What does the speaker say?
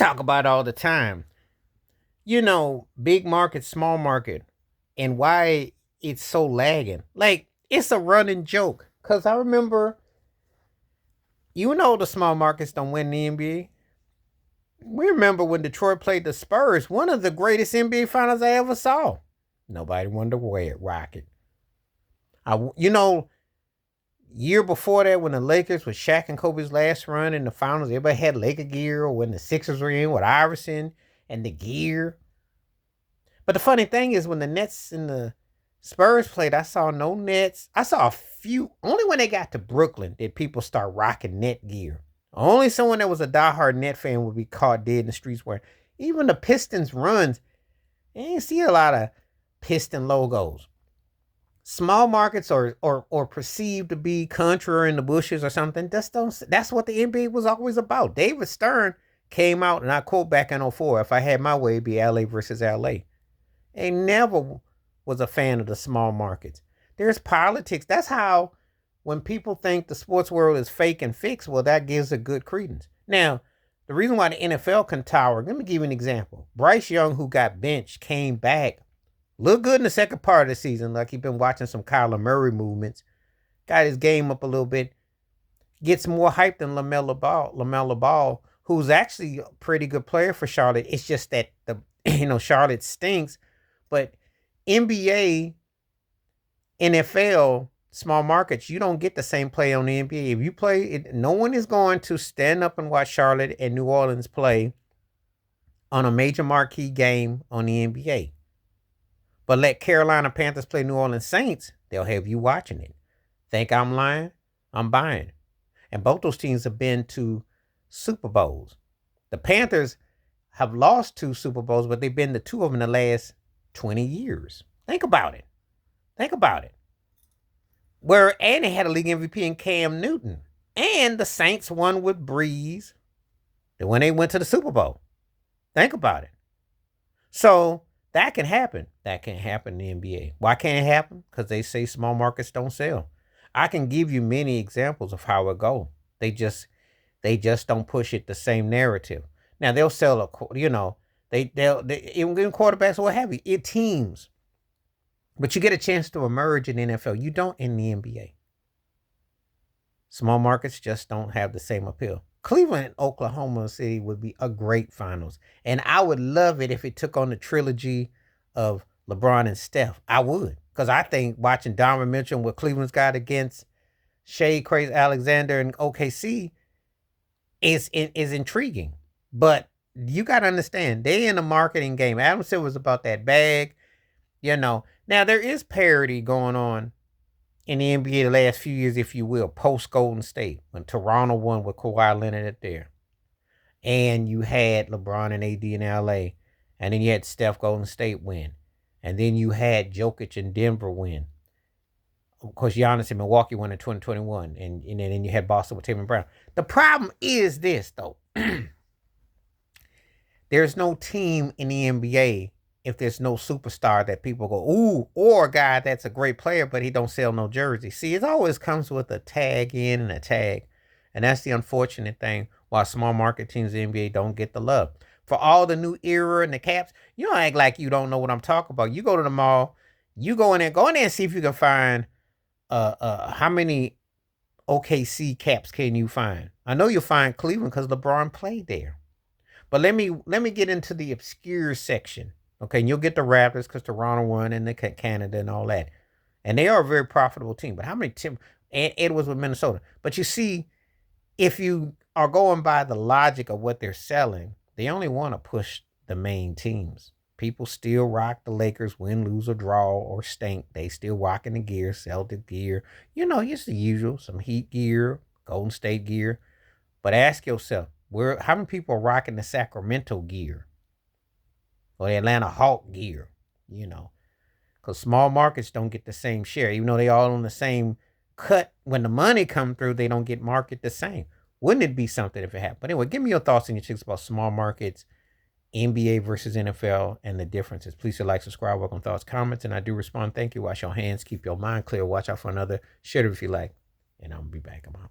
talk about it all the time. Big market, small market, and why it's so lagging. Like, it's a running joke. Cause I remember, the small markets don't win the NBA. We remember when Detroit played the Spurs, one of the greatest NBA finals I ever saw. Nobody wanted to wear it, rock it. Year before that, when the Lakers with Shaq and Kobe's last run in the finals, everybody had Laker gear, or when the Sixers were in with Iverson and the gear. But the funny thing is, when the Nets and the Spurs played, I saw no Nets. I saw a few. Only when they got to Brooklyn did people start rocking net gear. Only someone that was a diehard net fan would be caught dead in the streets wearing. Even the Pistons runs, you ain't see a lot of Piston logos. Small markets or perceived to be country or in the bushes or something. That's what the NBA was always about. David Stern came out, and I quote back in '04, if I had my way, it'd be LA versus LA. He never was a fan of the small markets. There's politics. That's how, when people think the sports world is fake and fixed, well, that gives a good credence. Now, the reason why the NFL can tower, let me give you an example. Bryce Young, who got benched, came back, looked good in the second part of the season, like he'd been watching some Kyler Murray movements, got his game up a little bit, gets more hype than LaMelo Ball, who's actually a pretty good player for Charlotte. It's just that Charlotte stinks. But NBA, NFL, small markets, you don't get the same play on the NBA. If you play it, no one is going to stand up and watch Charlotte and New Orleans play on a major marquee game on the NBA. But let Carolina Panthers play New Orleans Saints, they'll have you watching it. Think I'm lying? I'm buying. And both those teams have been to Super Bowls. The Panthers have lost 2 Super Bowls, but they've been to 2 of them in the last 20 years. Think about it. And they had a league MVP in Cam Newton. And the Saints won with Breeze when they went to the Super Bowl. Think about it. So that can happen. That can happen in the NBA. Why can't it happen? Because they say small markets don't sell. I can give you many examples of how it go. They just don't push it the same narrative. Now they'll sell they'll even quarterbacks or what have you. It teams. But you get a chance to emerge in the NFL. You don't in the NBA. Small markets just don't have the same appeal. Cleveland and Oklahoma City would be a great finals. And I would love it if it took on the trilogy of LeBron and Steph. I would. Because I think watching Donovan Mitchell, what Cleveland's got against Shea, Crazy Alexander, and OKC is intriguing. But you got to understand, they in the marketing game. Adam Silver was about that bag. Now there is parity going on in the NBA the last few years, if you will, post Golden State, when Toronto won with Kawhi Leonard there. And you had LeBron and AD in LA. And then you had Steph Golden State win. And then you had Jokic in Denver win. Of course, Giannis in Milwaukee won in 2021. And then you had Boston with Tatum Brown. The problem is this, though. There's no team in the NBA if there's no superstar that people go, ooh, or a guy that's a great player, but he don't sell no jersey. See, it always comes with a tag in and a tag. And that's the unfortunate thing why small market teams in the NBA don't get the love. For all the new era and the caps, you don't act like you don't know what I'm talking about. You go to the mall, you go in there and see if you can find how many OKC caps can you find. I know you'll find Cleveland because LeBron played there. But let me get into the obscure section. Okay, and you'll get the Raptors because Toronto won and the Canada and all that. And they are a very profitable team. But how many teams? Edwards with Minnesota. But you see, if you are going by the logic of what they're selling, they only want to push the main teams. People still rock the Lakers, win, lose, or draw, or stink. They still rocking the gear, Celtic gear. It's the usual. Some Heat gear, Golden State gear. But ask yourself, how many people are rocking the Sacramento gear? Or the Atlanta Hawk gear, because small markets don't get the same share, even though they all on the same cut. When the money come through, they don't get market the same. Wouldn't it be something if it happened? But anyway, give me your thoughts and your checks about small markets, NBA versus NFL, and the differences. Please hit like, subscribe, welcome thoughts, comments, and I do respond. Thank you. Wash your hands, keep your mind clear. Watch out for another. Share it if you like, and I'll be back. I'm out.